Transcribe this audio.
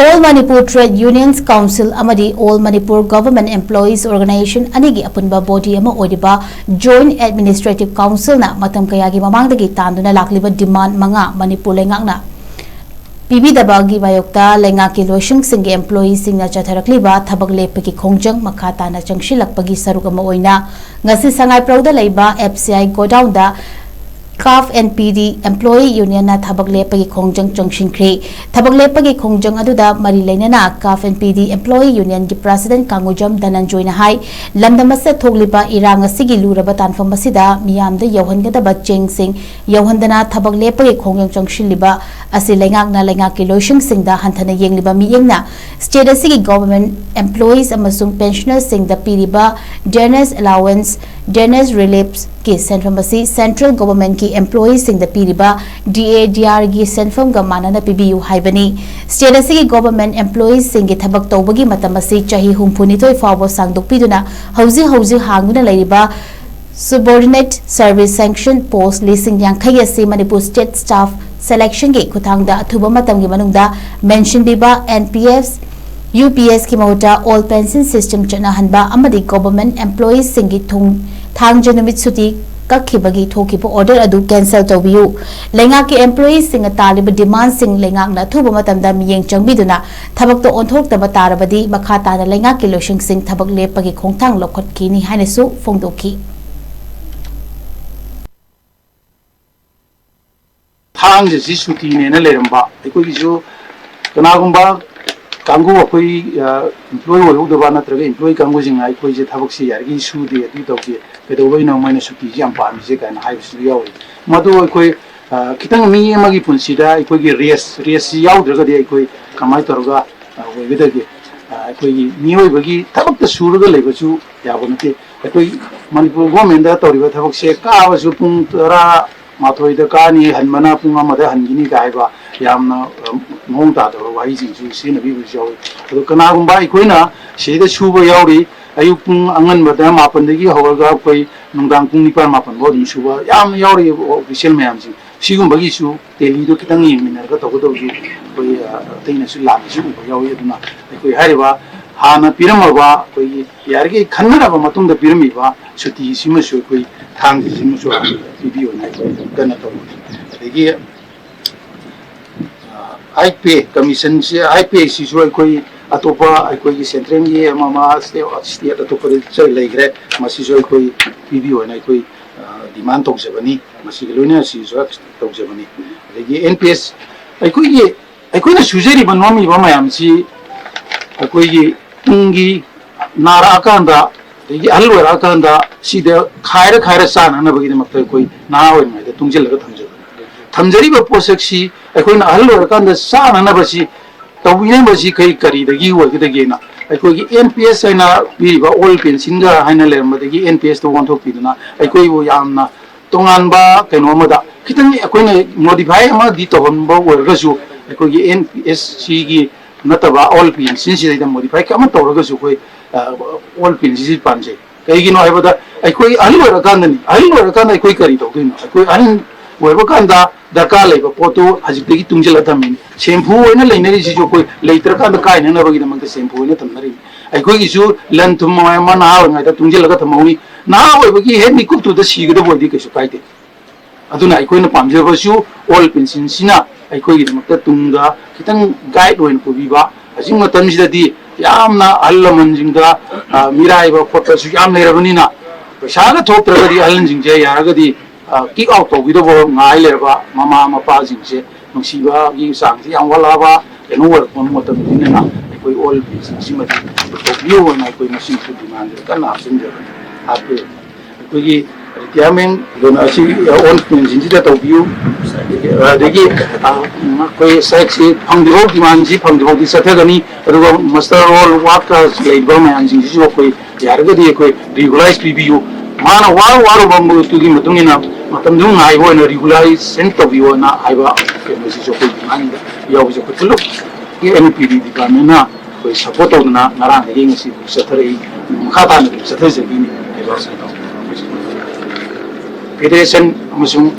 All Manipur Trade Unions Council amadi All Manipur Government Employees Organization anigi apunba body ama oidiba Joint Administrative Council na matam kayagi mamangdagi tanduna lakliba demand manga Manipur lengakna pibidabagi mayokta lengaki loisung singe employees singna chatharakliba thabak lepaki khongjang makhata na changshilakpagi sarugama oina ngasi sangai prauda leiba FCI godown da CAF NPD Employee Union na thabak lepagi khongjang changshingkhri thabak lepagi khongjang aduda mari leinana CAF NPD Employee Union gi President Kangujam Dananjoy na hai lamdamase thogliba irang asigi luraba tanfam asida miyamda yauhangadaba chengsing yauhandana thabak lepagi khongjang changshiliba asi lengak na lengaki loisung singda hanthana yengliba miyengna state asigi government employees amasung pensioners singda piriba dearness allowance dearness reliefs ki senfam asi central government ki employees sing the piriba DADR gi senfam ga manana pibiu haibani state asigi government employees sing gi thabak tawbagi matamasi chahi humphunitoi fawbo sangdok piduna hauji hanguna laiba subordinate service sanction post listing yankhai asi Manipur state staff selection gi kuthangda athuba matam gi manungda mention biba NPS UPS ki mauta all pension system chana hanba amadi government employees sing gi thang janumit suti kakibagi thokipo order adu cancel tobiu lenga ki employees sing talib demand sing lenga na thuba matamda miyeng changbiduna thabak to onthok taba tarabadi makhata na lenga ki loising sing thabak lepagi khongthang lokhot ki ni hanesu fongdoki thang je si suti ne na leramba ekoi ju kanagumba kangu akoi employee wo do ba na traga employee kangu jing ai koi je thabak si yar gi su de adu to ke kedoi no mane suti jam pa mi je kan hai su yaw madu akoi kitang mi ma gi punsi da akoi gi res yaw draga de akoi kamai torga wo ge de akoi gi mi oi bagi thabak ta su ru ga leba chu ya bo nte akoi Manipur government da tori ba thabak se ka ba su pung ra mathoi da ka ni hanmana pung ma da hangini ga hai ba yamna mong ta do wai jing ju sin na bi bu jaw do kana gum ba ikoi na se da chu ba yaw ri ayu pung angan ba da ma pan de gi hoga koi nungdang pung ni par ma pan bo dum chu ba yam yaw ri official mayam ji sigum ba gi chu teli do kitang yi min ga to go do ju koi tai na su la ju ba yaw yi na koi hari ba hana piram ba koi yar gi khanna ba matung da piram ba chuti sima su koi thang ji sima su bi yo na koi kana to de gi IPA commission se IPA si so koi atopa koi gi central gi mama state atopa chai leigre masi so koi PBO na koi demand tok jabani masi loina si so tok jabani legi NPS koi na sujeri banwami ba mayam si koi gi tungi nara akanda legi alwara akanda si de khaira sana na bagi makta koi na oi mai de tungjel ga thamjari ba posak si akoi na alwara akanda sana na basi tawine basi kai kari dagi wa gi na akoi gi NPS na bi ba all pension ga haina le ma dagi NPS to wanthok piduna akoi wo yamna tongan ba keno ma da kitang akoi na modify ma di to hon ba wer ga su akoi gi NPS si gi nataba all pension si da modify ka ma to ga su koi all pension si panje kai gi no ai ba da akoi alwara akanda akoi kari to gi akoi weba kanda darka leba poto hajipegi tungjela thamin shampoo oina leinari si jo koi leitra kanda kai na rogi namang shampoo oina thamnari ai koi gisu lan thum ma na ngai ta tungjela ka thamauni na webagi he ni kup tu da sigida bodi kesu kaite aduna ai koi na pamje ba su all pension sina ai koi gi namang tunga kitang guide oin ko biba ajing matam sida di yamna allaman jingda mirai ba photo su yam nei rabani na pesa ga thok tra di allan jingje ya ga di kick out to video bo ngai le ba mama mapa jing se nungsi ba gi sang si yang wala ba eno wor kon motam ni na koi all si ma to view na koi machine su demand ka na sin je ape koi gi retirement don asi all pension ji da to view de gi koi sexy phang di demand ji phang di sathe gani ro master roll work ka le ba ma jing ji koi yar ga di koi regularize pbu mana waru bambu tu gi mutungina matam dung ngai ho na regularize sent to view na aiba ke mesi jo koi demand ya bu jo kutlu ye NPD di ka na koi support na narang ge ngisi sathare khata na sathare se gi ni aiba sa federation amasung